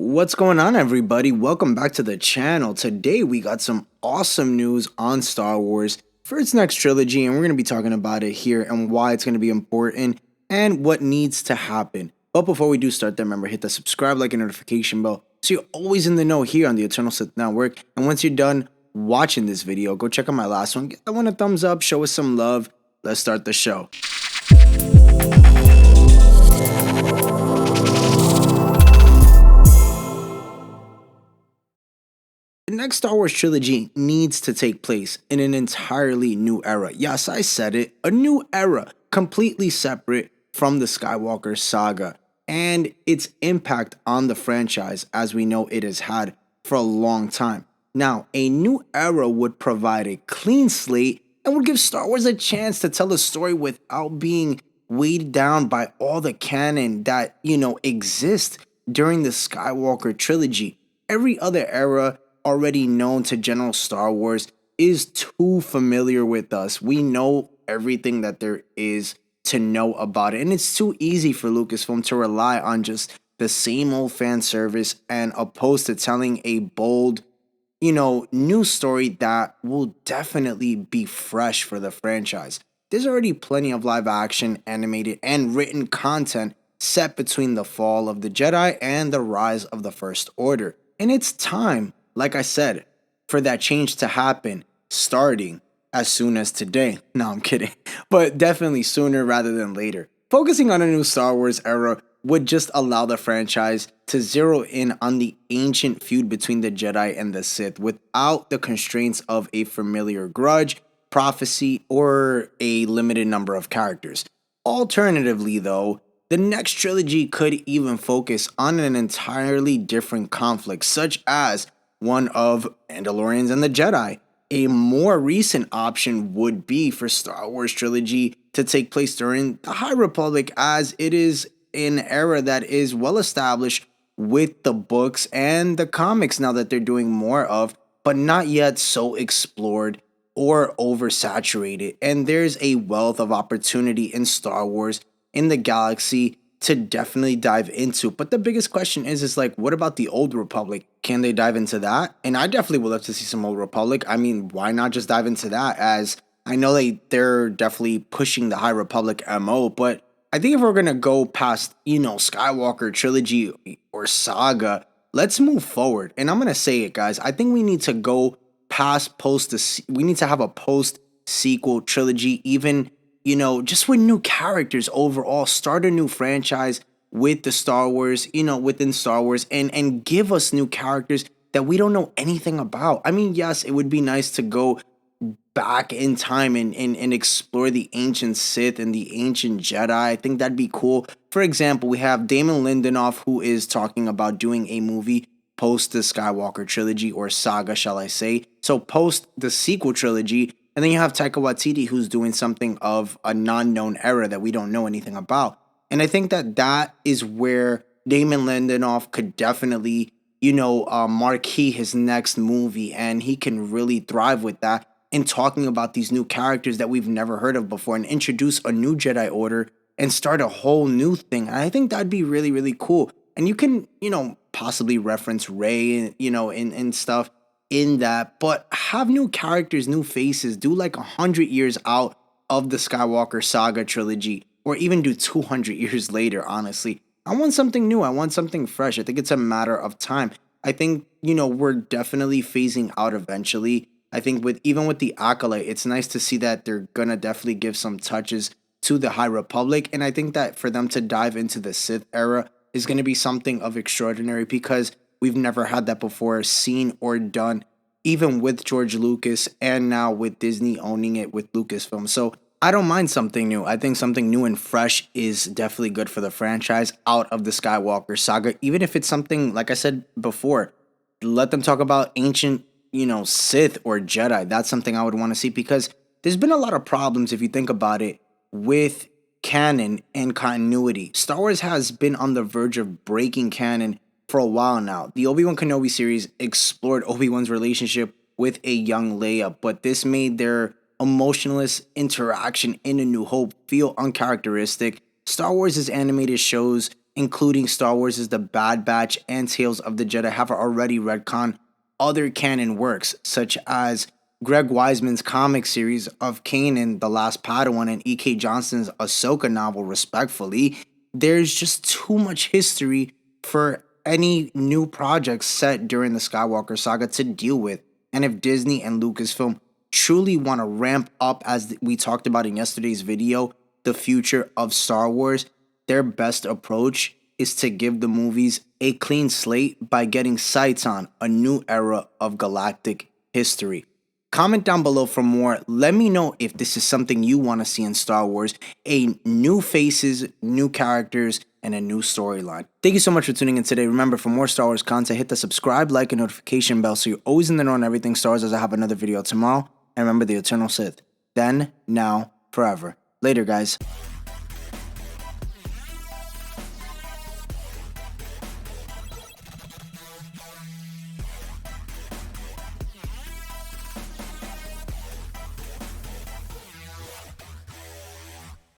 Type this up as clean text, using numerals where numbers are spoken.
What's going on, everybody? Welcome back to the channel. Today we got some awesome news on Star Wars for its next trilogy, and we're going to be talking about it here and why it's going to be important and what needs to happen. But before we do start that, remember, hit the subscribe, like, and notification bell so you're always in the know here on the Eternal Sith Network. And once you're done watching this video, go check out my last one. Give that one a thumbs up, show us some love. Let's start the show. The next Star Wars trilogy needs to take place in an entirely new era. Yes, I said it, a new era, completely separate from the Skywalker saga and its impact on the franchise as we know it has had for a long time. Now, a new era would provide a clean slate and would give Star Wars a chance to tell a story without being weighed down by all the canon that, exists during the Skywalker trilogy. Every other era already known to general Star Wars is too familiar with us. We know everything that there is to know about it, and it's too easy for Lucasfilm to rely on just the same old fan service and opposed to telling a bold, new story that will definitely be fresh for the franchise. There's already plenty of live action, animated, and written content set between the fall of the Jedi and the rise of the First Order. And it's time, like I said, for that change to happen, starting as soon as today. No, I'm kidding. But definitely sooner rather than later. Focusing on a new Star Wars era would just allow the franchise to zero in on the ancient feud between the Jedi and the Sith without the constraints of a familiar grudge, prophecy, or a limited number of characters. Alternatively, though, the next trilogy could even focus on an entirely different conflict, such as one of Mandalorians and the Jedi. A more recent option would be for Star Wars trilogy to take place during the High Republic, as it is an era that is well established with the books and the comics now that they're doing more of, but not yet so explored or oversaturated. And there's a wealth of opportunity in Star Wars in the galaxy to definitely dive into. But the biggest question is like, what about the Old Republic? Can they dive into that? And I definitely would love to see some Old Republic. I mean, why not just dive into that? As I know they're definitely pushing the High Republic MO, but I think if we're gonna go past, Skywalker trilogy or saga, let's move forward. And I'm gonna say it, guys. I think we need to go past we need to have a post sequel trilogy, even just with new characters overall, start a new franchise with the Star Wars, within Star Wars, and give us new characters that we don't know anything about. I mean, yes, it would be nice to go back in time and explore the ancient Sith and the ancient Jedi. I think that'd be cool. For example, we have Damon Lindelof, who is talking about doing a movie post the Skywalker trilogy, or saga, shall I say. So post the sequel trilogy. And then you have Taika Waititi, who's doing something of a non-known era that we don't know anything about. And I think that is where Damon Lindelof could definitely, marquee his next movie. And he can really thrive with that in talking about these new characters that we've never heard of before and introduce a new Jedi Order and start a whole new thing. And I think that'd be really, really cool. And you can, possibly reference Rey, and stuff in that, but have new characters, new faces, do like 100 years out of the Skywalker saga trilogy, or even do 200 years later, honestly. I want something new. I want something fresh. I think it's a matter of time. I think, we're definitely phasing out eventually. I think even with the Acolyte, it's nice to see that they're gonna definitely give some touches to the High Republic, and I think that for them to dive into the Sith era is gonna be something of extraordinary, because we've never had that before, seen or done, even with George Lucas and now with Disney owning it with Lucasfilm. So I don't mind something new. I think something new and fresh is definitely good for the franchise out of the Skywalker saga. Even if it's something, like I said before, let them talk about ancient, Sith or Jedi. That's something I would want to see, because there's been a lot of problems, if you think about it, with canon and continuity. Star Wars has been on the verge of breaking canon for a while now. The Obi-Wan Kenobi series explored Obi-Wan's relationship with a young Leia, but this made their emotionless interaction in A New Hope feel uncharacteristic. Star Wars' animated shows including Star Wars' The Bad Batch and Tales of the Jedi, have already retconned other canon works, such as Greg Weisman's comic series of Kanan, The Last Padawan, and E.K. Johnston's Ahsoka novel, respectfully. There's just too much history for any new projects set during the Skywalker saga to deal with. And if Disney and Lucasfilm truly want to ramp up, as we talked about in yesterday's video, the future of Star Wars, their best approach is to give the movies a clean slate by getting sights on a new era of galactic history. Comment down below for more. Let me know if this is something you want to see in Star Wars. New faces, new characters, and a new storyline. Thank you so much for tuning in today. Remember, for more Star Wars content, hit the subscribe, like, and notification bell so you're always in the know on everything Star Wars, as I have another video tomorrow. And remember the Eternal Sith. Then, now, forever. Later, guys.